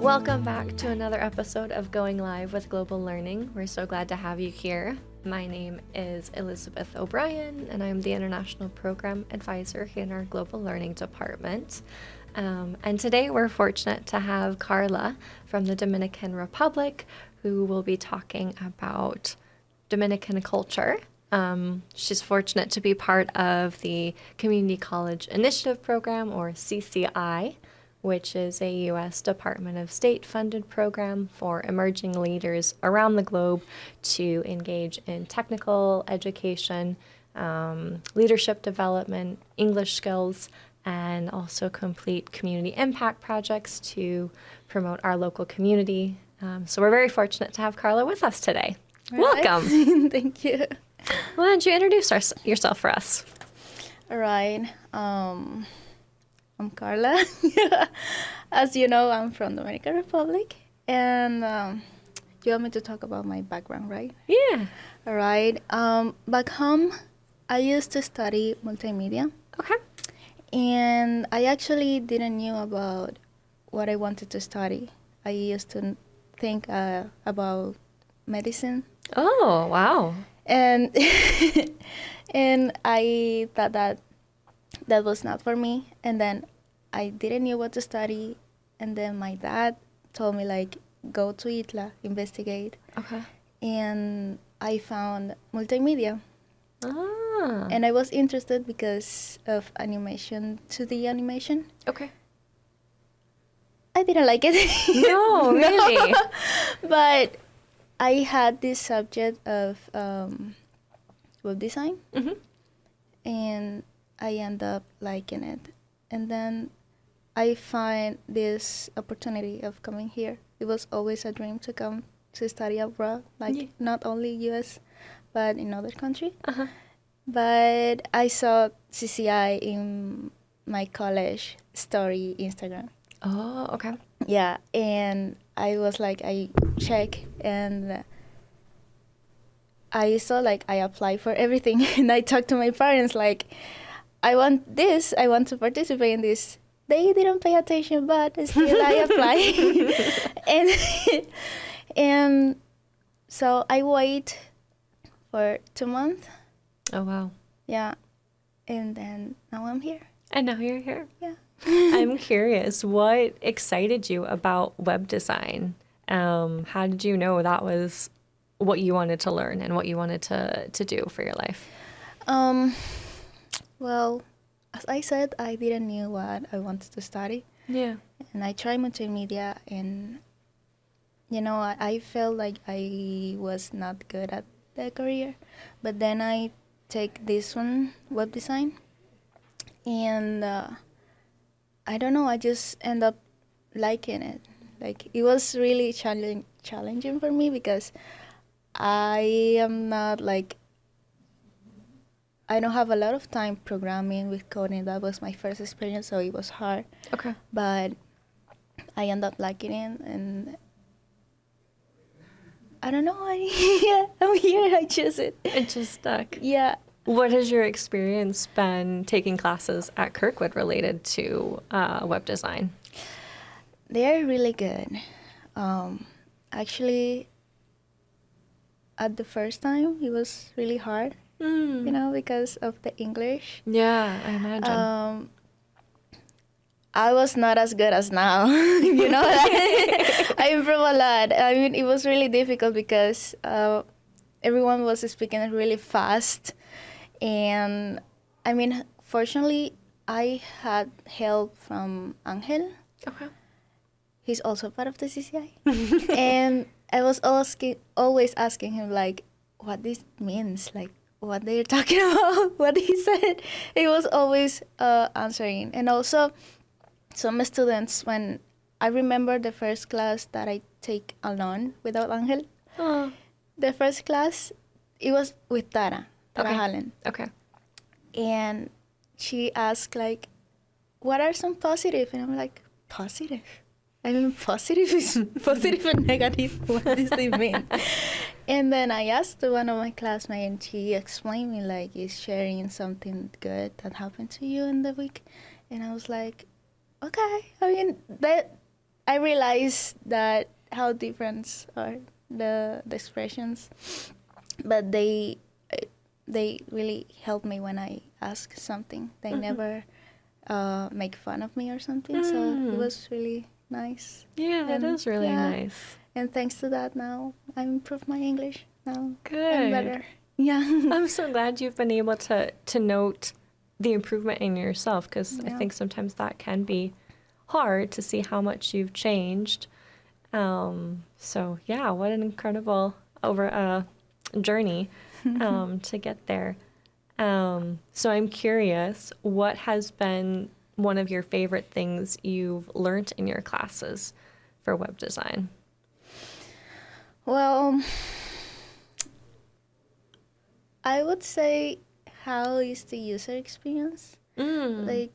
Welcome back to another episode of Going Live with Global Learning. We're so glad to have you here. My name is Elizabeth O'Brien, and I'm the International Program Advisor here in our Global Learning Department. And today we're fortunate to have Carla from the Dominican Republic, who will be talking about Dominican culture. She's fortunate to be part of the Community College Initiative Program, or CCI, which is a U.S. Department of State funded program for emerging leaders around the globe to engage in technical education, leadership development, English skills, and also complete community impact projects to promote our local community. So we're very fortunate to have Carla with us today. Right. Welcome. Thank you. Why don't you introduce yourself for us? All right. I'm Carla. As you know, I'm from Dominican Republic. And you want me to talk about my background, right? Yeah. All right. Back home, I used to study multimedia. Okay. And I actually didn't know about what I wanted to study. I used to think about medicine. Oh, wow. And and I thought that was not for me. And then I didn't know what to study. And then my dad told me, like, go to ITLA, investigate. Okay. And I found multimedia. Ah. And I was interested because of animation, 2D animation. Okay. I didn't like it. No, really? But I had this subject of web design. Mm-hmm. And I end up liking it. And then I find this opportunity of coming here. It was always a dream to come to study abroad, like not only US, but in other country. Uh-huh. But I saw CCI in my college story Instagram. Oh, okay. Yeah, and I was like, I check, and I saw, like, I applied for everything. And I talked to my parents, like, I want this, I want to participate in this. They didn't pay attention, but still I applied. and so I wait for 2 months. Oh, wow. Yeah. And then now I'm here. And now you're here. Yeah. I'm curious, what excited you about web design? How did you know that was what you wanted to learn and what you wanted to do for your life? Well, as I said, I didn't know what I wanted to study. Yeah. And I tried multimedia, and, you know, I felt like I was not good at the career. But then I take this one, web design, and I don't know, I just end up liking it. Like, it was really challenging for me because I am not, like, I don't have a lot of time programming with coding. That was my first experience, so it was hard. Okay. But I end up liking it, and I don't know. I'm here. I choose it. It just stuck. Yeah. What has your experience been taking classes at Kirkwood related to web design? They're really good. Actually, at the first time, it was really hard. You know, because of the English. Yeah, I imagine. I was not as good as now. You know, I improved a lot. I mean, it was really difficult because everyone was speaking really fast. And, I mean, fortunately, I had help from Angel. Okay. He's also part of the CCI. And I was always asking him, like, what this means, like, what they're talking about, what he said. He was always answering. And also, some students, when I remember the first class that I take alone without Angel, the first class, it was with Tara Hallen. Okay. And she asked, like, what are some positive? And I'm like, positive? I mean, positive is positive and negative. What does it mean? And then I asked one of my classmates, and she explained me, like, is sharing something good that happened to you in the week? And I was like, okay. I mean, that I realized that how different are the expressions, but they really help me when I ask something. They never make fun of me or something. So it was really nice. Yeah, that And, is really yeah, nice. And thanks to that, now I improved my English. Now Good. I'm better. Yeah. I'm so glad you've been able to note the improvement in yourself, because I think sometimes that can be hard to see how much you've changed. So yeah, what an incredible journey to get there. So I'm curious, what has been one of your favorite things you've learned in your classes for web design? Well, I would say, how is the user experience? Like,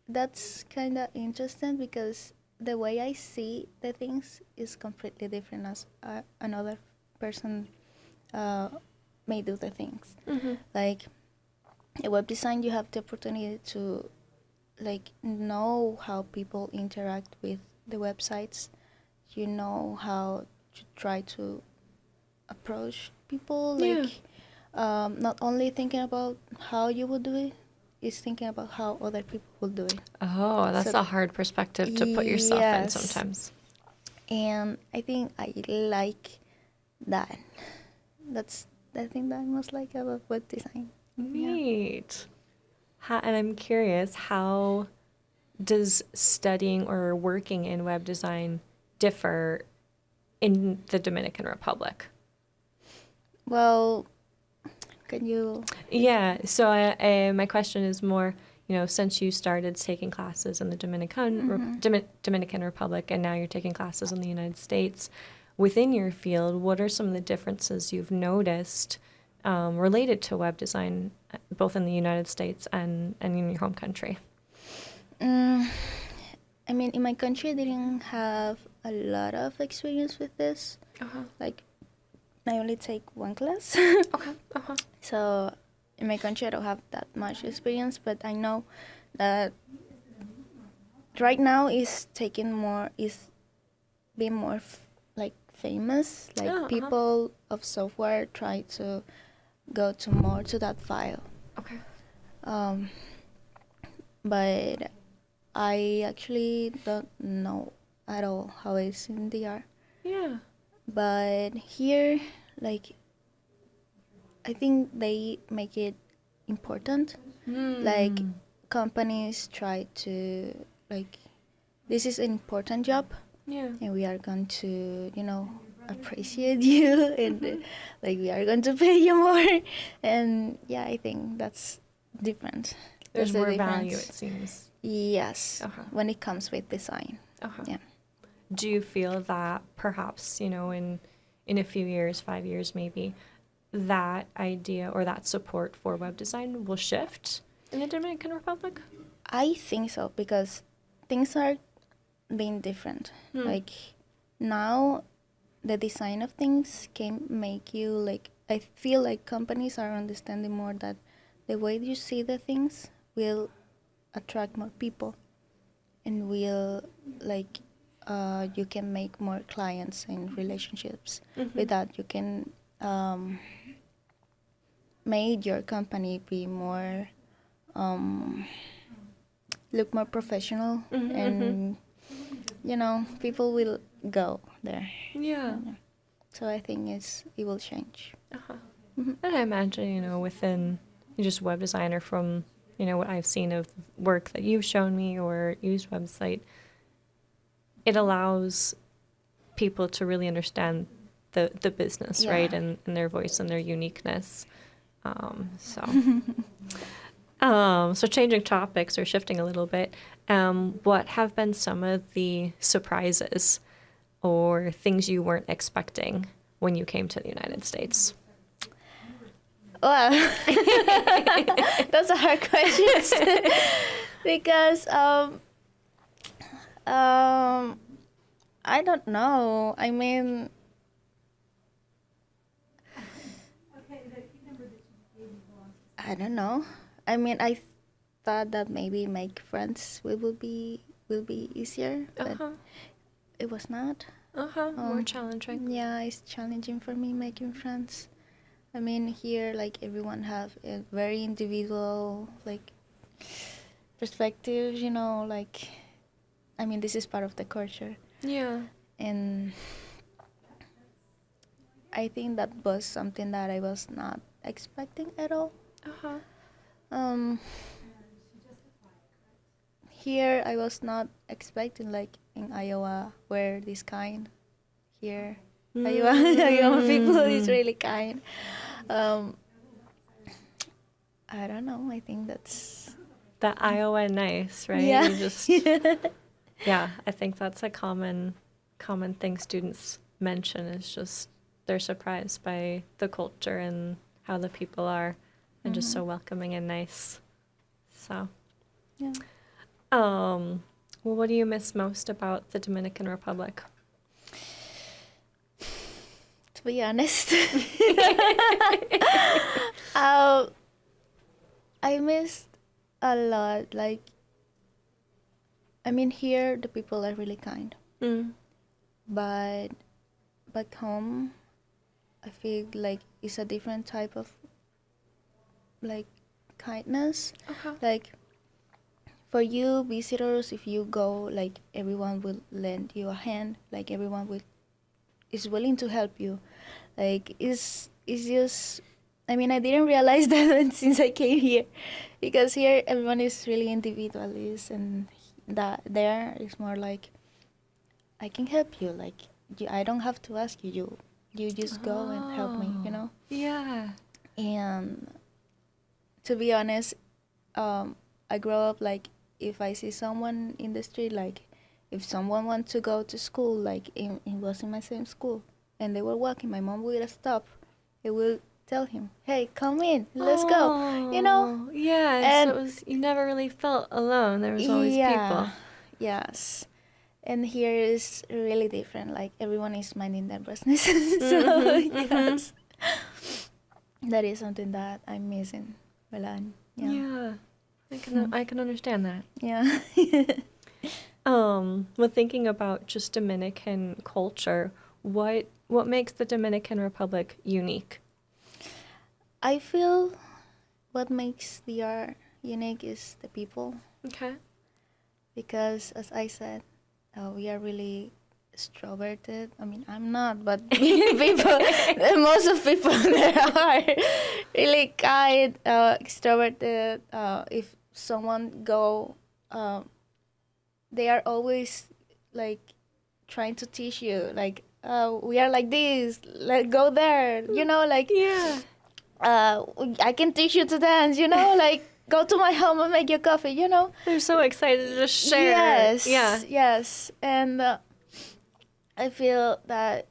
that's kind of interesting because the way I see the things is completely different as another person may do the things. Like, in web design, you have the opportunity to like know how people interact with the websites. You know how to try to approach people. Like, not only thinking about how you would do it, is thinking about how other people will do it. Oh, that's a hard perspective to put yourself in sometimes. And I think I like that. That's the thing that I most like about web design. Neat. And I'm curious, how does studying or working in web design differ in the Dominican Republic? Well, can you? Yeah, so my question is more, since you started taking classes in the Dominican Republic, and now you're taking classes in the United States, within your field, what are some of the differences you've noticed related to web design, both in the United States and in your home country? I mean, in my country, I didn't have a lot of experience with this. Like, I only take one class. So in my country, I don't have that much experience, but I know that right now is being more like famous. Like, people of software try to go to more to that file. But I actually don't know at all how it's in DR. Yeah. But here, like, I think they make it important. Like, companies try to, like, this is an important job. And we are going to, appreciate you, and like, we are going to pay you more. And yeah, I think that's different. There's more value, it seems. Yes, when it comes with design. Yeah. Do you feel that perhaps, in a few years, 5 years maybe, that idea or that support for web design will shift in the Dominican Republic? I think so, because things are being different. Like, now the design of things can make you, like, I feel like companies are understanding more that the way you see the things will attract more people, and will, like, you can make more clients and relationships. With that, you can make your company be more look more professional, and people will go there. Yeah. So I think it will change. And I imagine, within just web designer, from what I've seen of work that you've shown me or used website, it allows people to really understand the business, right, and their voice and their uniqueness. So changing topics or shifting a little bit, what have been some of the surprises or things you weren't expecting when you came to the United States? Well, that's a hard question. Because I don't know. I mean, I don't know. I mean, I thought that maybe make friends will be easier, but it was not. More challenging. Yeah, it's challenging for me making friends. I mean, here, like, everyone have a very individual, like, perspective, you know, like, I mean, this is part of the culture. Yeah. And I think that was something that I was not expecting at all. Here, I was not expecting, like, in Iowa, where this kind. Here, Iowa people is really kind. I don't know. I think that's The Iowa nice, right? Yeah. You just yeah, I think that's a common thing students mention is just they're surprised by the culture and how the people are and just so welcoming and nice. So, yeah. well, what do you miss most about the Dominican Republic? To be honest, I missed a lot. Like, I mean, here the people are really kind, but back home, I feel like it's a different type of like kindness. Like, for you visitors, if you go, like, everyone will lend you a hand. Like, everyone is willing to help you. Like, it's just, I mean, I didn't realize that since I came here, because here everyone is really individualist, and that there is more like, I can help you. Like, I don't have to ask you. You just go and help me, you know? Yeah. And to be honest, I grow up, like, if I see someone in the street, like, if someone wants to go to school, like, it was in my same school, and they were walking, my mom would stop. It will tell him, hey, come in, let's go, you know? Yeah, And so it was, you never really felt alone. There was always people. Yes. And here is really different. Like, everyone is minding their business. So, yes. That is something that I'm missing. Yeah. I can understand that. Yeah. Well, thinking about just Dominican culture, what makes the Dominican Republic unique? I feel what makes DR unique is the people. Okay. Because, as I said, we are really extroverted. I mean, I'm not, but people, most of people there are really kind, extroverted. If someone go, they are always like trying to teach you, like, we are like this, let's go there, you know, like, I can teach you to dance, you know, like, go to my home and make you coffee, you know. They're so excited to share. Yes, Yeah. yes. And I feel that,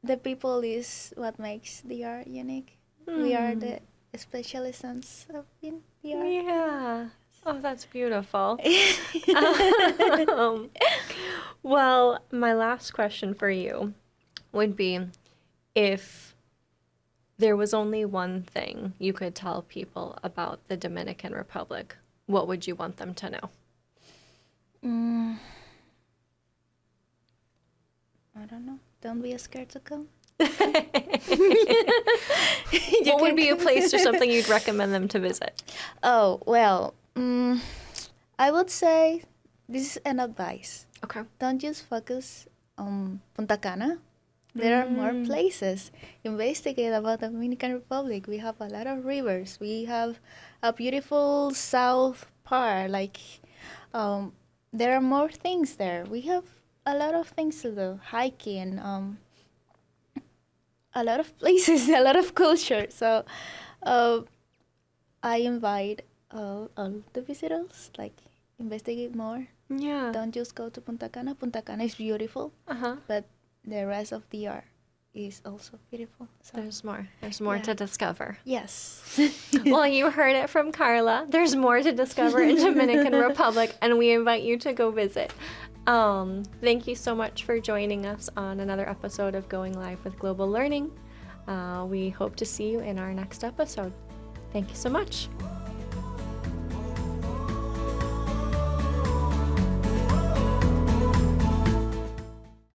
the people is what makes DR unique. We are the specialists of DR. Yeah. Oh, that's beautiful. Well, my last question for you would be, if there was only one thing you could tell people about the Dominican Republic, what would you want them to know? I don't know. Don't be scared to come. What would be a place or something you'd recommend them to visit? Oh, well, I would say this is an advice. Okay. Don't just focus on Punta Cana. There are more places. Investigate about the Dominican Republic. We have a lot of rivers. We have a beautiful south part. Like, there are more things there. We have a lot of things to do. Hiking, a lot of places, a lot of culture. So, I invite all the visitors, like, investigate more. Yeah. Don't just go to Punta Cana. Punta Cana is beautiful, but the rest of the DR is also beautiful. So There's more to discover. yes. Well, you heard it from Carla. There's more to discover in Dominican Republic, and we invite you to go visit. Thank you so much for joining us on another episode of Going Live with Global Learning. We hope to see you in our next episode. Thank you so much.